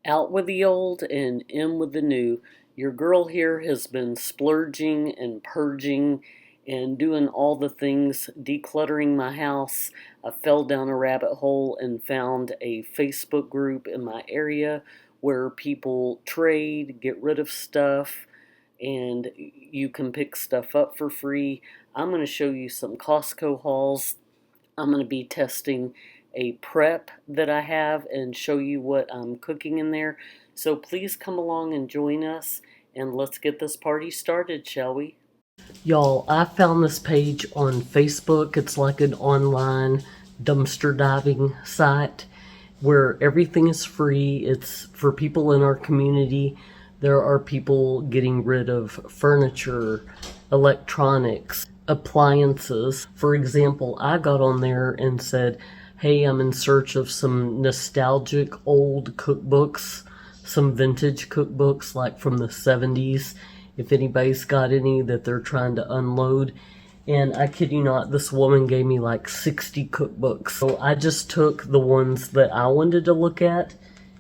Out with the old and in with the new. Your girl here has been splurging and purging and doing all the things, decluttering my house. I fell down a rabbit hole and found a Facebook group in my area where people trade, get rid of stuff, and you can pick stuff up for free. I'm going to show you some Costco hauls. I'm going to be testing a prep that I have and show you what I'm cooking in there. So please come along and join us, and let's get this party started, shall we? Y'all, I found this page on Facebook. It's like an online dumpster diving site where everything is free. It's for people in our community. There are people getting rid of furniture, electronics, appliances. For example, I got on there and said, hey, I'm in search of some nostalgic old cookbooks, some vintage cookbooks like from the 70s, if anybody's got any that they're trying to unload. And I kid you not, this woman gave me like 60 cookbooks. So I just took the ones that I wanted to look at,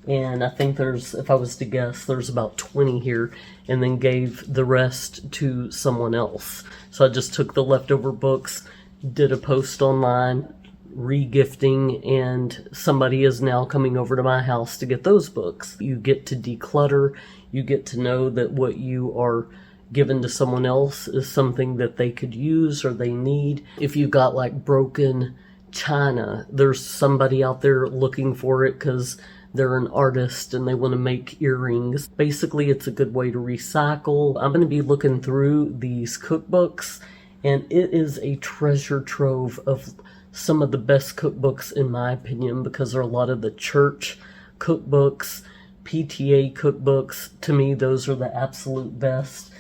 and I think there's, if I was to guess, there's about 20 here, and then gave the rest to someone else. So I just took the leftover books, did a post online, re-gifting, and somebody is now coming over to my house to get those books. You get to declutter. You get to know that what you are given to someone else is something that they could use or they need. If you got like broken china, there's somebody out there looking for it because they're an artist and they want to make earrings. Basically, it's a good way to recycle. I'm going to be looking through these cookbooks, and it is a treasure trove of some of the best cookbooks in my opinion, because there are a lot of the church cookbooks, PTA cookbooks. To me, those are the absolute best.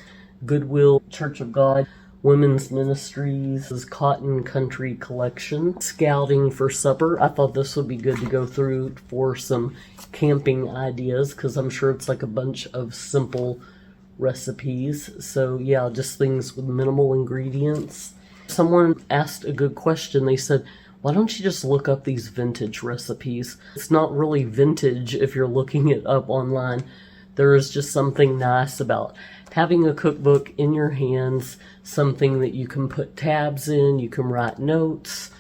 Goodwill, Church of God, Women's Ministries, Cotton Country Collection, Scouting for Supper. I thought this would be good to go through for some camping ideas, because I'm sure it's like a bunch of simple recipes. So yeah, just things with minimal ingredients. Someone asked a good question. They said, why don't you just look up these vintage recipes? It's not really vintage if you're looking it up online. There is just something nice about having a cookbook in your hands, something that you can put tabs in, you can write notes,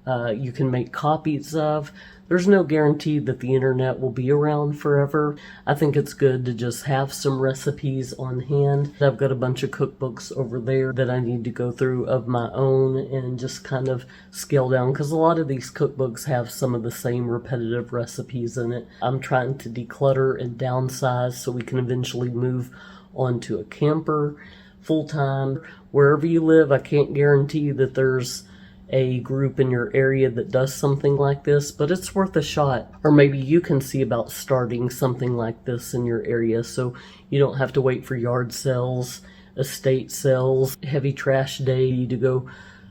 you can make copies of. There's no guarantee that the internet will be around forever. I think it's good to just have some recipes on hand. I've got a bunch of cookbooks over there that I need to go through of my own and just kind of scale down, because a lot of these cookbooks have some of the same repetitive recipes in it. I'm trying to declutter and downsize so we can eventually move onto a camper full-time. Wherever you live, I can't guarantee that there's a group in your area that does something like this, but it's worth a shot. Or maybe you can see about starting something like this in your area, so you don't have to wait for yard sales, estate sales, heavy trash day to go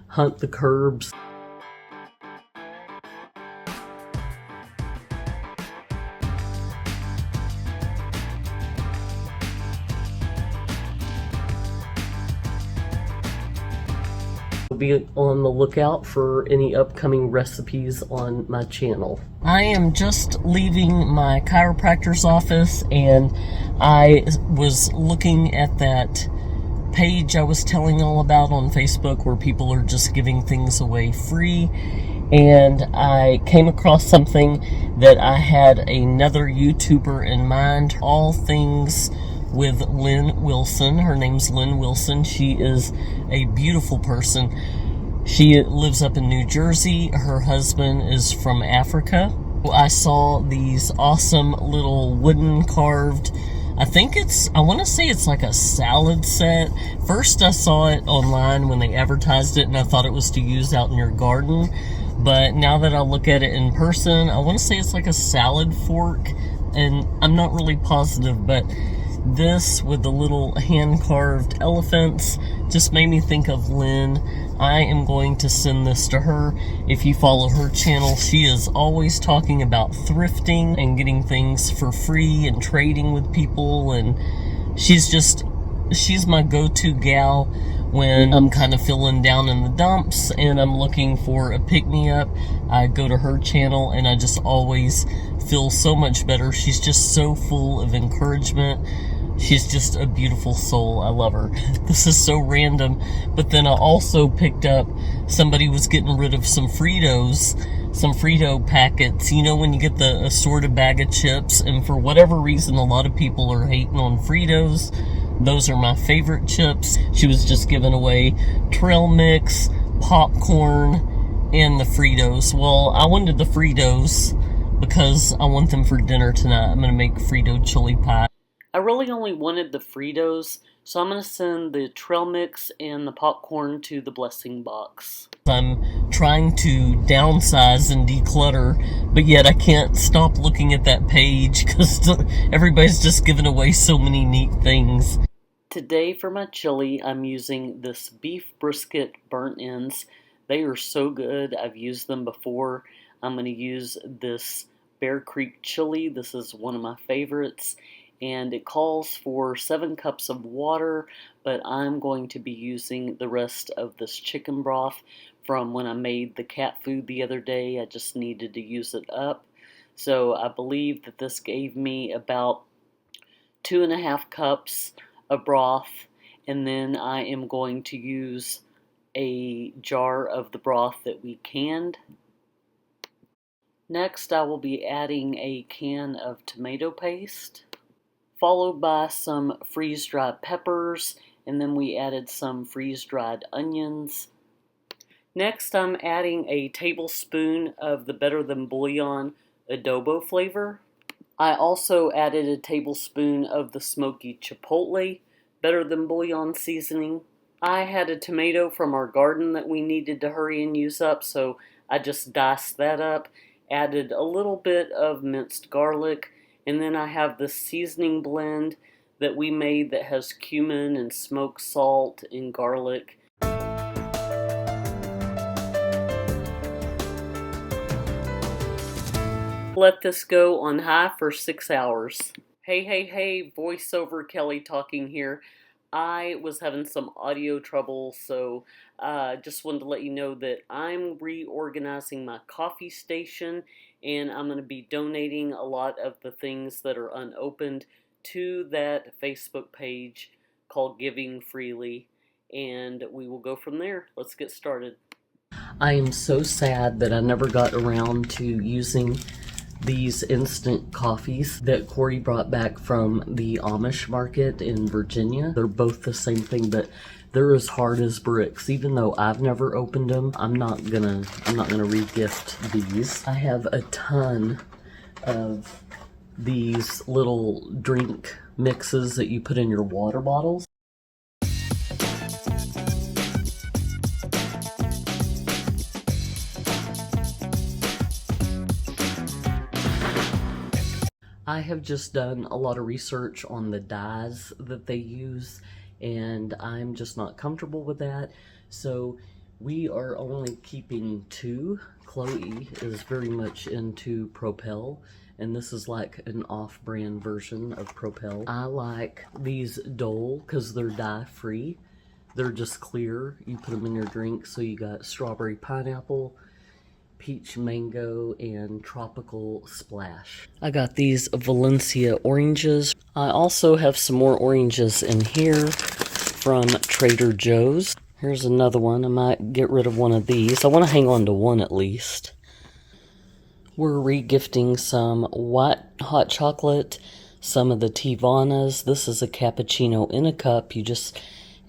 hunt the curbs. Be on the lookout for any upcoming recipes on my channel. I am just leaving my chiropractor's office, and I was looking at that page I was telling all about on Facebook where people are just giving things away free, and I came across something that I had another YouTuber in mind, all things with Lynn Wilson. Her name's Lynn Wilson. She is a beautiful person. She lives up in New Jersey. Her husband is from Africa. I saw these awesome little wooden carved, I want to say it's like a salad set. First I saw it online when they advertised it, and I thought it was to use out in your garden. But now that I look at it in person, I want to say it's like a salad fork, and I'm not really positive, but this with the little hand-carved elephants just made me think of Lynn. I am going to send this to her. If you follow her channel, she is always talking about thrifting and getting things for free and trading with people, and she's my go-to gal when I'm kind of feeling down in the dumps and I'm looking for a pick-me-up. I go to her channel and I just always feel so much better. She's just so full of encouragement. She's just a beautiful soul. I love her. This is so random. But then I also picked up, somebody was getting rid of some Fritos, some Frito packets. You know when you get the assorted bag of chips, and for whatever reason a lot of people are hating on Fritos. Those are my favorite chips. She was just giving away trail mix, popcorn, and the Fritos. Well, I wanted the Fritos because I want them for dinner tonight. I'm going to make Frito chili pie. I really only wanted the Fritos, so I'm going to send the trail mix and the popcorn to the blessing box. I'm trying to downsize and declutter, but yet I can't stop looking at that page because everybody's just giving away so many neat things. Today for my chili, I'm using this beef brisket burnt ends. They are so good. I've used them before. I'm going to use this Bear Creek chili. This is one of my favorites. And it calls for 7 cups of water, but I'm going to be using the rest of this chicken broth from when I made the cat food the other day. I just needed to use it up. So I believe that this gave me about 2.5 cups of broth, and then I am going to use a jar of the broth that we canned. Next, I will be adding a can of tomato paste, followed by some freeze-dried peppers, and then we added some freeze-dried onions. Next, I'm adding a tablespoon of the Better Than Bouillon adobo flavor. I also added a tablespoon of the smoky chipotle Better Than Bouillon seasoning. I had a tomato from our garden that we needed to hurry and use up, so I just diced that up, added a little bit of minced garlic, and then I have the seasoning blend that we made that has cumin and smoked salt and garlic. Let this go on high for 6 hours. Hey, voiceover Kelly talking here. I was having some audio trouble, so just wanted to let you know that I'm reorganizing my coffee station, and I'm going to be donating a lot of the things that are unopened to that Facebook page called Giving Freely, and we will go from there. Let's get started. I am so sad that I never got around to using these instant coffees that Corey brought back from the Amish market in Virginia. They're both the same thing, but they're as hard as bricks. Even though I've never opened them, I'm not gonna re-gift these. I have a ton of these little drink mixes that you put in your water bottles. I have just done a lot of research on the dyes that they use, and I'm just not comfortable with that. So we are only keeping 2. Chloe is very much into Propel, and this is like an off-brand version of Propel. I like these Dole because they're dye-free. They're just clear. You put them in your drink, so you got strawberry pineapple, peach mango, and tropical splash. I got these Valencia oranges. I also have some more oranges in here from Trader Joe's. Here's another one. I might get rid of one of these. I want to hang on to one at least. We're re-gifting some white hot chocolate, some of the Tevanas. This is a cappuccino in a cup. You just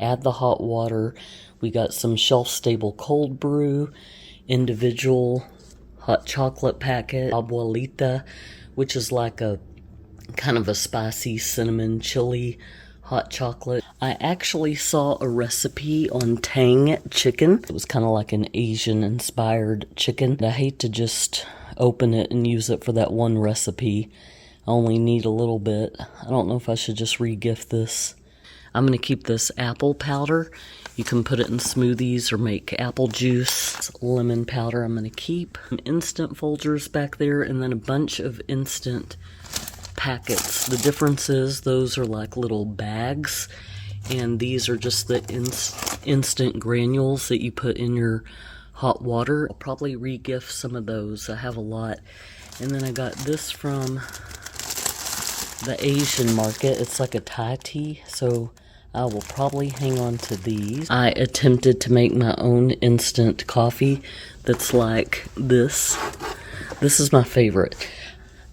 add the hot water. We got some shelf-stable cold brew, individual hot chocolate packet, abuelita, which is like a kind of a spicy cinnamon chili hot chocolate. I actually saw a recipe on Tang chicken. It was kind of like an Asian inspired chicken. I hate to just open it and use it for that one recipe. I only need a little bit. I don't know if I should just re-gift this. I'm going to keep this apple powder. You can put it in smoothies or make apple juice. Lemon powder I'm going to keep. Some instant Folgers back there, and then a bunch of instant packets. The difference is those are like little bags, and these are just the instant granules that you put in your hot water. I'll probably re-gift some of those. I have a lot. And then I got this from the Asian market. It's like a Thai tea, so I will probably hang on to these. I attempted to make my own instant coffee that's like this. This is my favorite.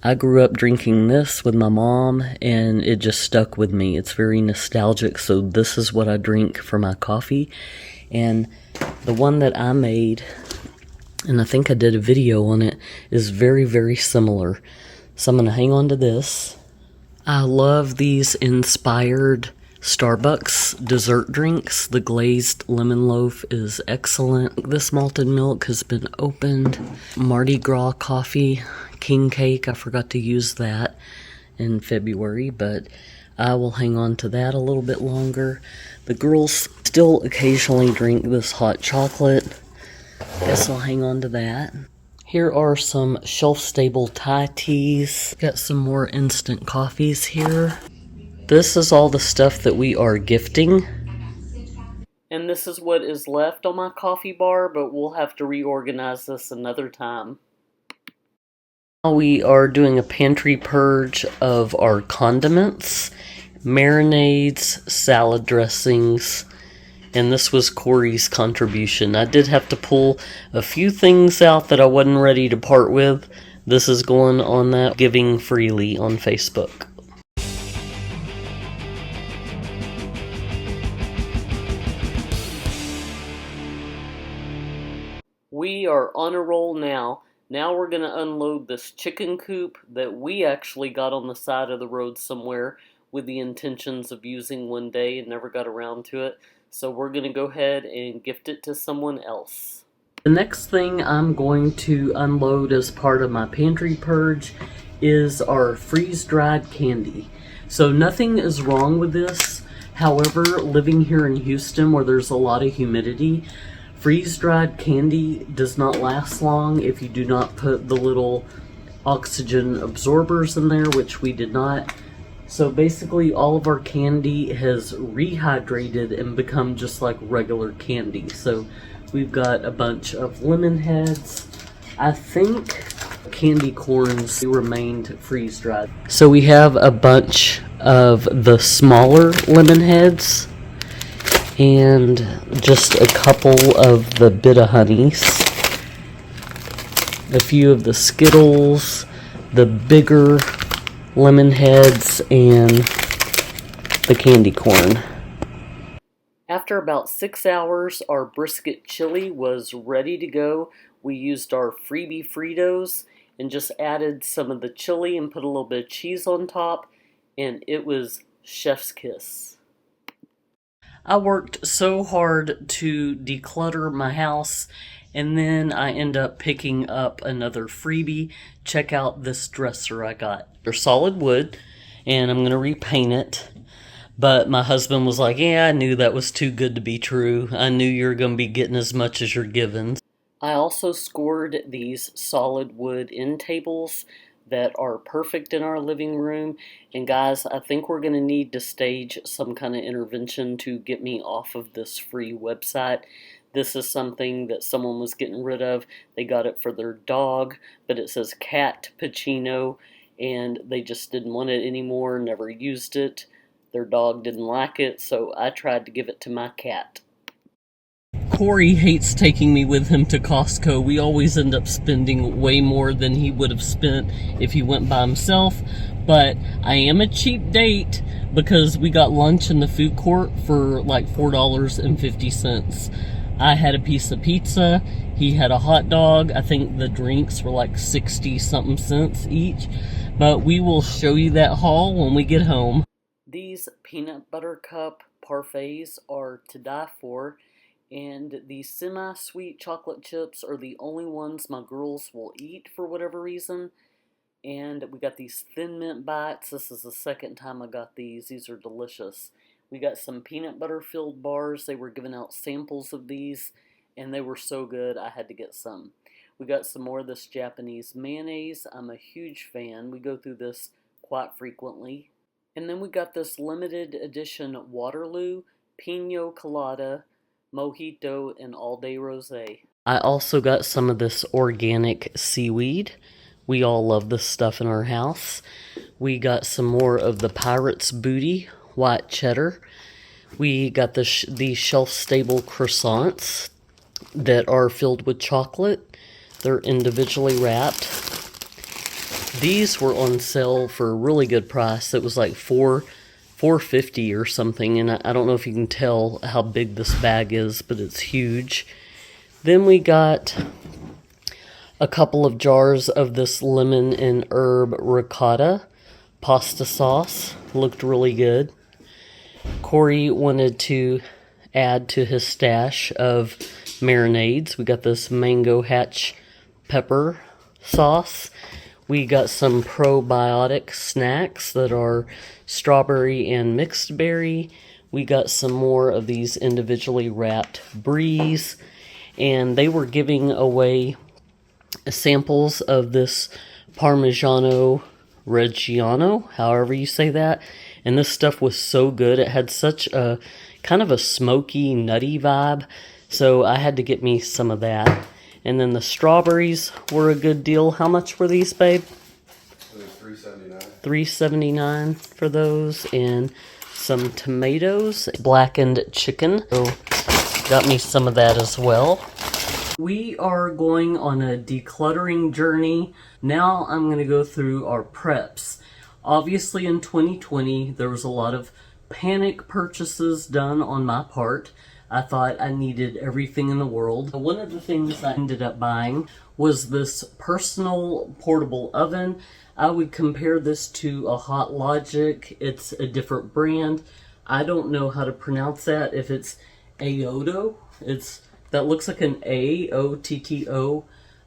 I grew up drinking this with my mom, and it just stuck with me. It's very nostalgic, so this is what I drink for my coffee. And the one that I made, and I think I did a video on it, is very, very similar. So I'm going to hang on to this. I love these inspired Starbucks dessert drinks. The glazed lemon loaf is excellent. This malted milk has been opened. Mardi Gras coffee, king cake. I forgot to use that in February, but I will hang on to that a little bit longer. The girls still occasionally drink this hot chocolate. Guess I'll hang on to that. Here are some shelf-stable Thai teas. Got some more instant coffees here. This is all the stuff that we are gifting. And this is what is left on my coffee bar, but we'll have to reorganize this another time. Now we are doing a pantry purge of our condiments, marinades, salad dressings, and this was Corey's contribution. I did have to pull a few things out that I wasn't ready to part with. This is going on that Giving Freely on Facebook. We are on a roll now. Now we're going to unload this chicken coop that we actually got on the side of the road somewhere with the intentions of using one day and never got around to it. So we're going to go ahead and gift it to someone else. The next thing I'm going to unload as part of my pantry purge is our freeze-dried candy. So nothing is wrong with this. However, living here in Houston where there's a lot of humidity, freeze-dried candy does not last long if you do not put the little oxygen absorbers in there, which we did not. So basically all of our candy has rehydrated and become just like regular candy. So we've got a bunch of lemon heads. I think candy corns remained freeze-dried. So we have a bunch of the smaller lemon heads and just a couple of the Bit-O-Honeys, a few of the Skittles, the bigger lemon heads, and the candy corn. After about 6 hours, our brisket chili was ready to go. We used our Freebie Fritos and just added some of the chili and put a little bit of cheese on top, and it was chef's kiss. I worked so hard to declutter my house, and then I end up picking up another freebie. Check out this dresser I got. They're solid wood, and I'm going to repaint it. But my husband was like, yeah, I knew that was too good to be true. I knew you were going to be getting as much as you're giving. I also scored these solid wood end tables that are perfect in our living room. And guys, I think we're going to need to stage some kind of intervention to get me off of this free website. This is something that someone was getting rid of. They got it for their dog, but it says Cat Pacino, and they just didn't want it anymore, never used it. Their dog didn't like it, so I tried to give it to my cat. Corey hates taking me with him to Costco. We always end up spending way more than he would have spent if he went by himself. But I am a cheap date because we got lunch in the food court for like $4.50. I had a piece of pizza. He had a hot dog. I think the drinks were like 60-something cents each. But we will show you that haul when we get home. These peanut butter cup parfaits are to die for. And the semi-sweet chocolate chips are the only ones my girls will eat for whatever reason. And we got these Thin Mint Bites. This is the second time I got these. These are delicious. We got some peanut butter filled bars. They were giving out samples of these, and they were so good I had to get some. We got some more of this Japanese mayonnaise. I'm a huge fan. We go through this quite frequently. And then we got this limited edition Waterloo Pino Colada mojito, and all-day rosé. I also got some of this organic seaweed. We all love this stuff in our house. We got some more of the Pirate's Booty white cheddar. We got these shelf-stable croissants that are filled with chocolate. They're individually wrapped. These were on sale for a really good price. It was like $4.50 or something, and I don't know if you can tell how big this bag is, but it's huge. Then we got a couple of jars of this lemon and herb ricotta pasta sauce. Looked really good. Corey wanted to add to his stash of marinades. We got this mango hatch pepper sauce. We got some probiotic snacks that are strawberry and mixed berry. We got some more of these individually wrapped bries, and they were giving away samples of this Parmigiano Reggiano, however you say that. And this stuff was so good. It had such a kind of a smoky, nutty vibe. So I had to get me some of that. And then the strawberries were a good deal. How much were these, babe? $3.79. $3.79 for those. And some tomatoes, blackened chicken. So got me some of that as well. We are going on a decluttering journey. Now I'm going to go through our preps. Obviously in 2020 there was a lot of panic purchases done on my part. I thought I needed everything in the world. One of the things I ended up buying was this personal portable oven. I would compare this to a Hot Logic. It's a different brand. I don't know how to pronounce that. If it's Aoto, that looks like an A-O-T-T-O.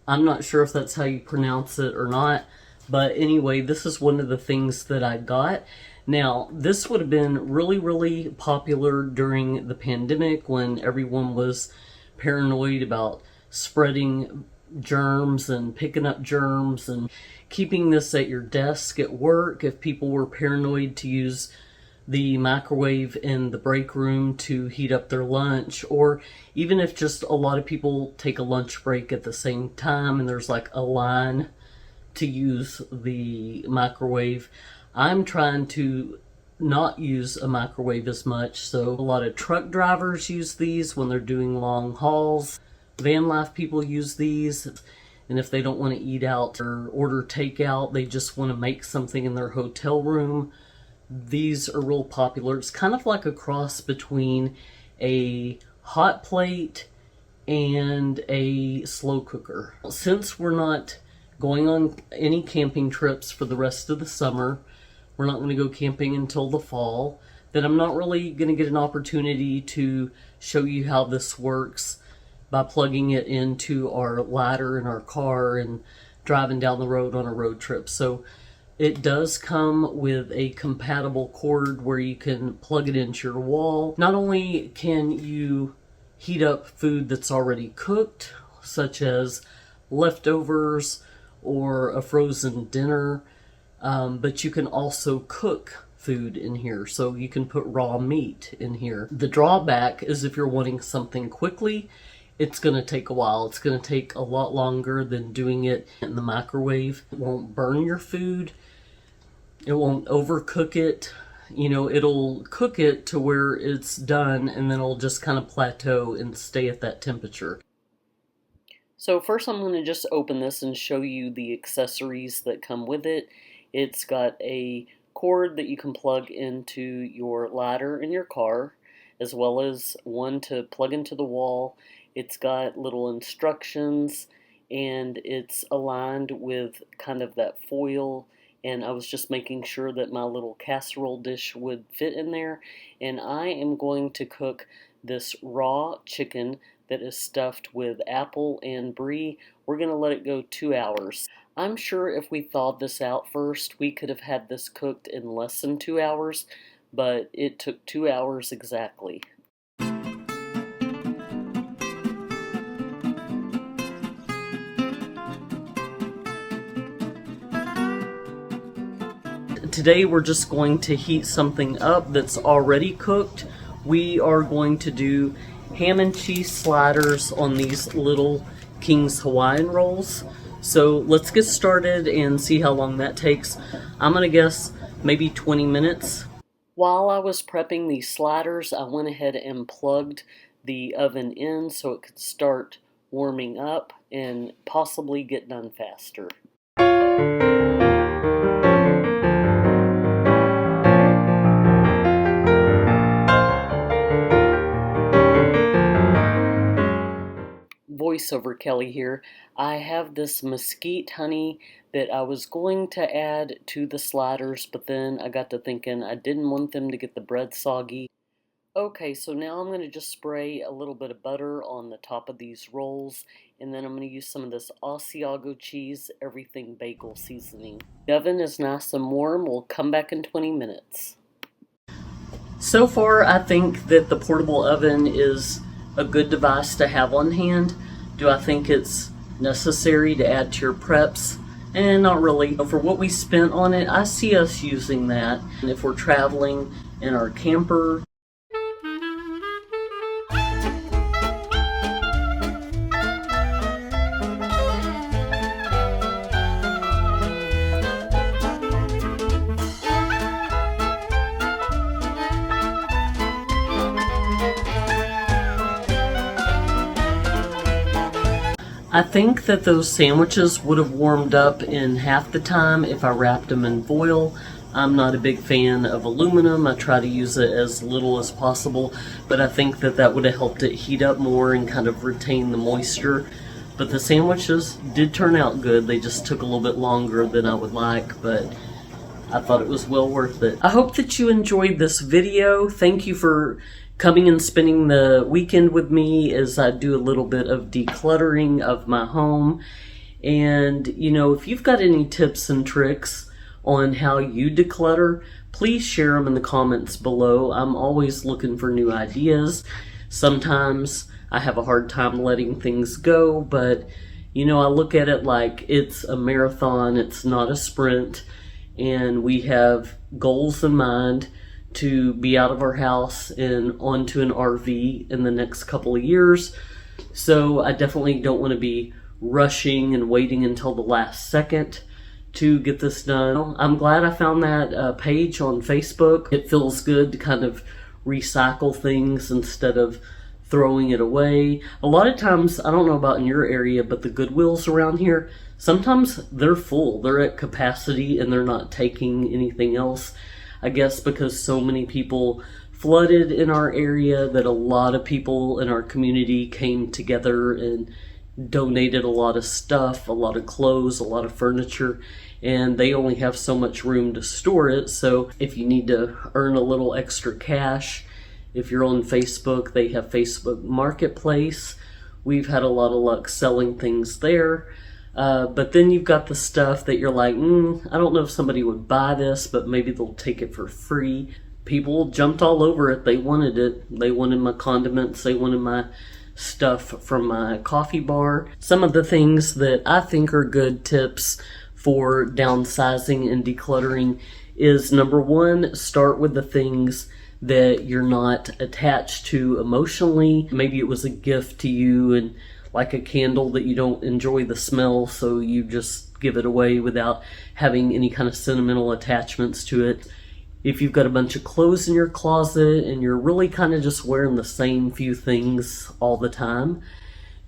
I'm not sure if that's how you pronounce it or not. But anyway, this is one of the things that I got. Now, this would have been really, really popular during the pandemic when everyone was paranoid about spreading germs and picking up germs, and keeping this at your desk at work if people were paranoid to use the microwave in the break room to heat up their lunch, or even if just a lot of people take a lunch break at the same time and there's like a line to use the microwave. I'm trying to not use a microwave as much, so a lot of truck drivers use these when they're doing long hauls. Van life people use these, and if they don't want to eat out or order takeout, they just want to make something in their hotel room, these are real popular. It's kind of like a cross between a hot plate and a slow cooker. Since we're not going on any camping trips for the rest of the summer, we're not going to go camping until the fall, then I'm not really going to get an opportunity to show you how this works by plugging it into our ladder in our car and driving down the road on a road trip. So it does come with a compatible cord where you can plug it into your wall. Not only can you heat up food that's already cooked, such as leftovers or a frozen dinner, but you can also cook food in here. So you can put raw meat in here. The drawback is if you're wanting something quickly, it's going to take a while. It's going to take a lot longer than doing it in the microwave. It won't burn your food. It won't overcook it. You know, it'll cook it to where it's done, and then it'll just kind of plateau and stay at that temperature. So first I'm going to just open this and show you the accessories that come with it. It's got a cord that you can plug into your ladder in your car, as well as one to plug into the wall. It's got little instructions, and it's aligned with kind of that foil, and I was just making sure that my little casserole dish would fit in there. And I am going to cook this raw chicken that is stuffed with apple and brie. We're going to let it go 2 hours. I'm sure if we thawed this out first, we could have had this cooked in less than 2 hours, but it took 2 hours exactly. Today we're just going to heat something up that's already cooked. We are going to do ham and cheese sliders on these little King's Hawaiian rolls. So let's get started and see how long that takes. I'm gonna guess maybe 20 minutes. While I was prepping these sliders, I went ahead and plugged the oven in so it could start warming up and possibly get done faster. Voiceover Kelly here. I have this mesquite honey that I was going to add to the sliders, but then I got to thinking I didn't want them to get the bread soggy. Okay, so now I'm going to just spray a little bit of butter on the top of these rolls, and then I'm going to use some of this Asiago cheese, everything bagel seasoning. The oven is nice and warm. We'll come back in 20 minutes. So far, I think that the portable oven is a good device to have on hand. Do I think it's necessary to add to your preps? Not really. For what we spent on it, I see us using that. And if we're traveling in our camper, I think that those sandwiches would have warmed up in half the time if I wrapped them in foil. I'm not a big fan of aluminum. I try to use it as little as possible, but I think that that would have helped it heat up more and kind of retain the moisture. But the sandwiches did turn out good. They just took a little bit longer than I would like, but I thought it was well worth it. I hope that you enjoyed this video. Thank you for coming and spending the weekend with me as I do a little bit of decluttering of my home. And, you know, if you've got any tips and tricks on how you declutter, please share them in the comments below. I'm always looking for new ideas. Sometimes I have a hard time letting things go, but, you know, I look at it like it's a marathon, it's not a sprint, and we have goals in mind to be out of our house and onto an RV in the next couple of years. So I definitely don't want to be rushing and waiting until the last second to get this done. I'm glad I found that page on Facebook. It feels good to kind of recycle things instead of throwing it away. A lot of times, I don't know about in your area, but the Goodwills around here, sometimes they're full. They're at capacity and they're not taking anything else. I guess because so many people flooded in our area that a lot of people in our community came together and donated a lot of stuff, a lot of clothes, a lot of furniture, and they only have so much room to store it. So if you need to earn a little extra cash, if you're on Facebook, they have Facebook Marketplace. We've had a lot of luck selling things there. But then you've got the stuff that you're like, I don't know if somebody would buy this, but maybe they'll take it for free. People jumped all over it. They wanted it. They wanted my condiments. They wanted my stuff from my coffee bar. Some of the things that I think are good tips for downsizing and decluttering is, number one, start with the things that you're not attached to emotionally. Maybe it was a gift to you, and like a candle that you don't enjoy the smell, so you just give it away without having any kind of sentimental attachments to it. If you've got a bunch of clothes in your closet and you're really kind of just wearing the same few things all the time,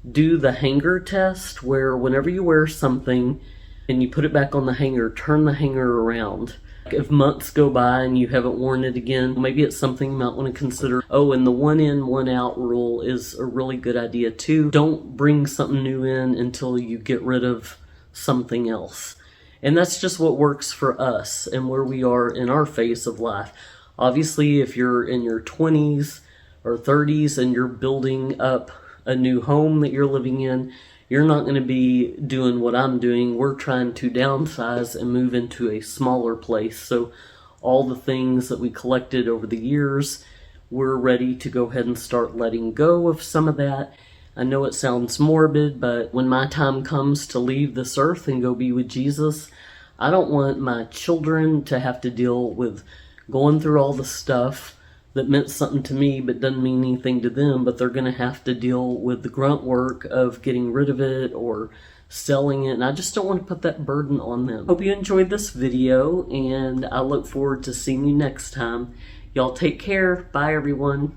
do the hanger test, where whenever you wear something and you put it back on the hanger, turn the hanger around. If months go by and you haven't worn it again, maybe it's something you might want to consider. Oh, and the one in, one out rule is a really good idea too. Don't bring something new in until you get rid of something else. And that's just what works for us and where we are in our phase of life. Obviously, if you're in your 20s or 30s and you're building up a new home that you're living in, you're not going to be doing what I'm doing. We're trying to downsize and move into a smaller place. So all the things that we collected over the years, we're ready to go ahead and start letting go of some of that. I know it sounds morbid, but when my time comes to leave this earth and go be with Jesus, I don't want my children to have to deal with going through all the stuff that meant something to me but doesn't mean anything to them, but they're going to have to deal with the grunt work of getting rid of it or selling it, and I just don't want to put that burden on them. Hope you enjoyed this video, and I look forward to seeing you next time. Y'all take care. Bye, everyone.